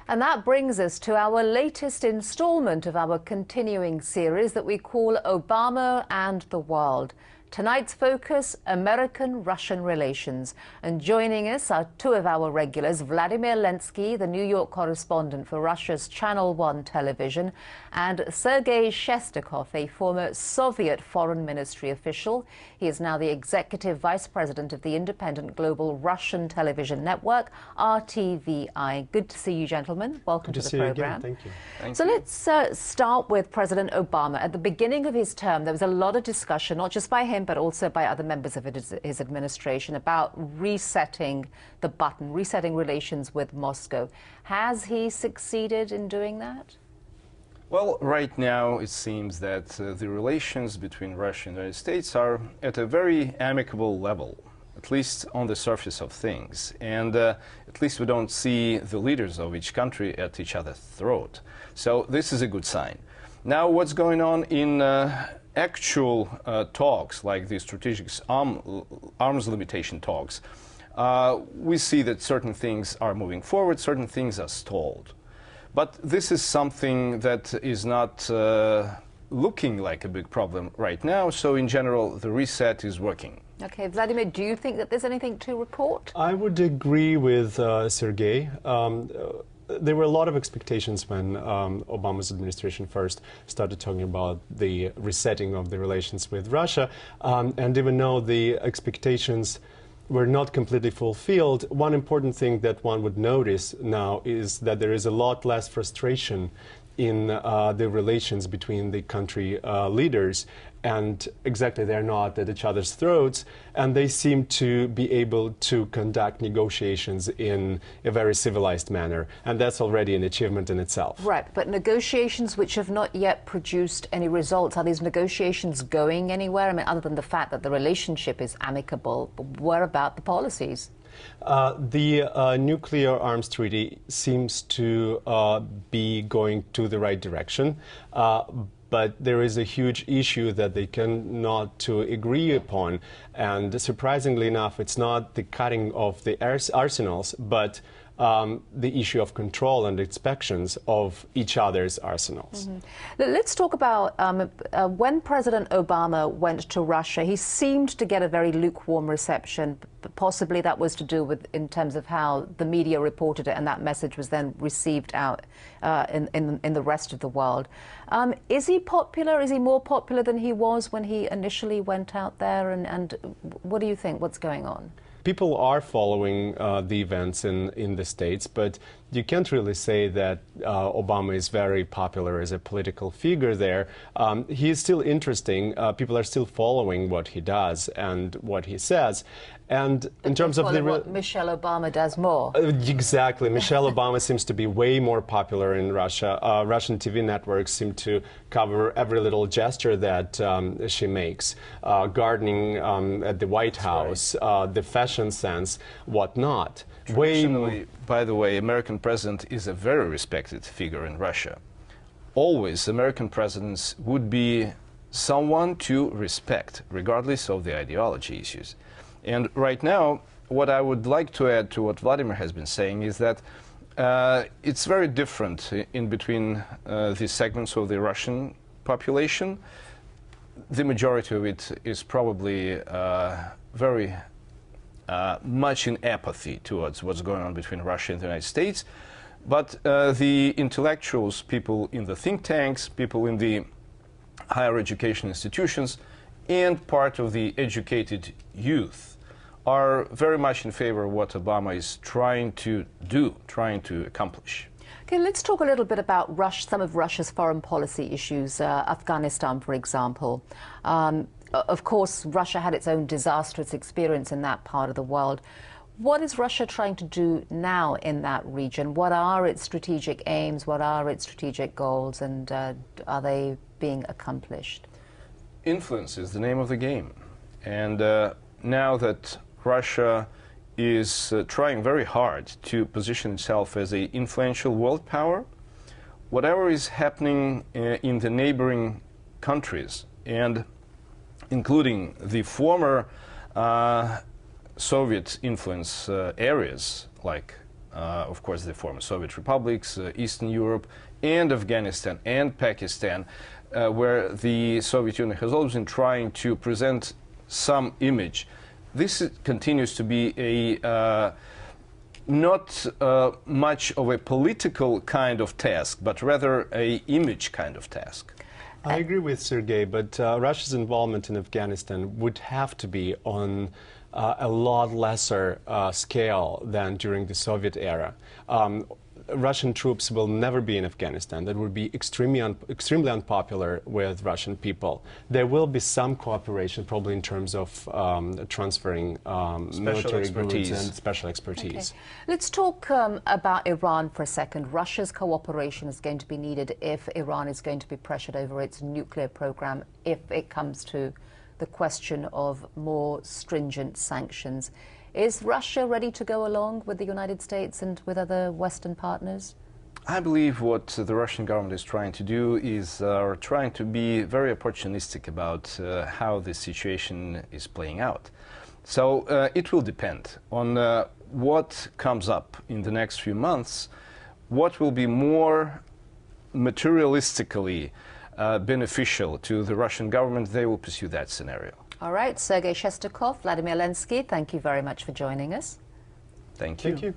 And that brings us to our latest installment of our continuing series that we call Obama and the World. Tonight's focus, American-Russian relations. And joining us are two of our regulars, Vladimir Lenski, the New York correspondent for Russia's Channel 1 television, and Sergei Shestakov, a former Soviet foreign ministry official. He is now the executive vice president of the independent global Russian television network, RTVI. Good to see you, gentlemen. Welcome to the program. Thank you. So let's start with President Obama. At the beginning of his term, there was a lot of discussion, not just by him, but also by other members of his administration, about resetting the button, resetting relations with Moscow. Has he succeeded in doing that? Well, right now it seems that the relations between Russia and the United States are at a very amicable level, at least on the surface of things. And at least we don't see the leaders of each country at each other's throat. So this is a good sign. Now, what's going on in actual talks, like the strategic arms limitation talks, we see that certain things are moving forward, certain things are stalled. But this is something that is not looking like a big problem right now, so in general the reset is working. Okay, Vladimir, do you think that there's anything to report? I would agree with Sergei. There were a lot of expectations when Obama's administration first started talking about the resetting of the relations with Russia, and even though the expectations were not completely fulfilled, one important thing that one would notice now is that there is a lot less frustration in the relations between the country leaders, and exactly they're not at each other's throats, and they seem to be able to conduct negotiations in a very civilized manner, and that's already an achievement in itself. Right, but negotiations which have not yet produced any results, are these negotiations going anywhere? I mean, other than the fact that the relationship is amicable, but what about the policies? The nuclear arms treaty seems to be going to the right direction, but there is a huge issue that they cannot to agree upon, and surprisingly enough, it's not the cutting of the arsenals, but the issue of control and inspections of each other's arsenals. Let's talk about when President Obama went to Russia, he seemed to get a very lukewarm reception. Possibly that was to do with, in terms of how the media reported it, and that message was then received out in the rest of the world. Is he popular? Is he more popular than he was when he initially went out there? And what do you think? What's going on? People are following the events in the States, but you can't really say that Obama is very popular as a political figure there. He is still interesting. People are still following what he does and what he says. And in terms of what Michelle Obama does more. Exactly. Michelle Obama seems to be way more popular in Russia. Russian TV networks seem to cover every little gesture that she makes. Gardening at the White House, the fashion sense, whatnot. Traditionally, by the way, American president is a very respected figure in Russia. Always, American presidents would be someone to respect, regardless of the ideology issues. And right now, what I would like to add to what Vladimir has been saying is that it's very different in between the segments of the Russian population. The majority of it is probably very much in apathy towards what's going on between Russia and the United States. But the intellectuals, people in the think tanks, people in the higher education institutions, and part of the educated youth are very much in favor of what Obama is trying to do, trying to accomplish. Okay, let's talk a little bit about some of Russia's foreign policy issues, Afghanistan, for example. Of course, Russia had its own disastrous experience in that part of the world. What is Russia trying to do now in that region? What are its strategic aims? What are its strategic goals? And are they being accomplished? Influence is the name of the game. And now that Russia is trying very hard to position itself as an influential world power, whatever is happening in the neighboring countries, and including the former Soviet influence areas like of course, the former Soviet republics, Eastern Europe, and Afghanistan and Pakistan, where the Soviet Union has always been trying to present some image. This continues to be a not much of a political kind of task, but rather a image kind of task. I agree with Sergei, but Russia's involvement in Afghanistan would have to be on a lot lesser scale than during the Soviet era. Russian troops will never be in Afghanistan. That would be extremely unpopular with Russian people. There will be some cooperation, probably in terms of transferring military goods and special expertise. Okay. Let's talk about Iran for a second. Russia's cooperation is going to be needed if Iran is going to be pressured over its nuclear program, if it comes to the question of more stringent sanctions. Is Russia ready to go along with the United States and with other Western partners? I believe what the Russian government is trying to do is trying to be very opportunistic about how the situation is playing out. So it will depend on what comes up in the next few months, what will be more materialistically beneficial to the Russian government. They will pursue that scenario. All right, Sergei Shestakov, Vladimir Lenski, thank you very much for joining us. Thank you. Thank you.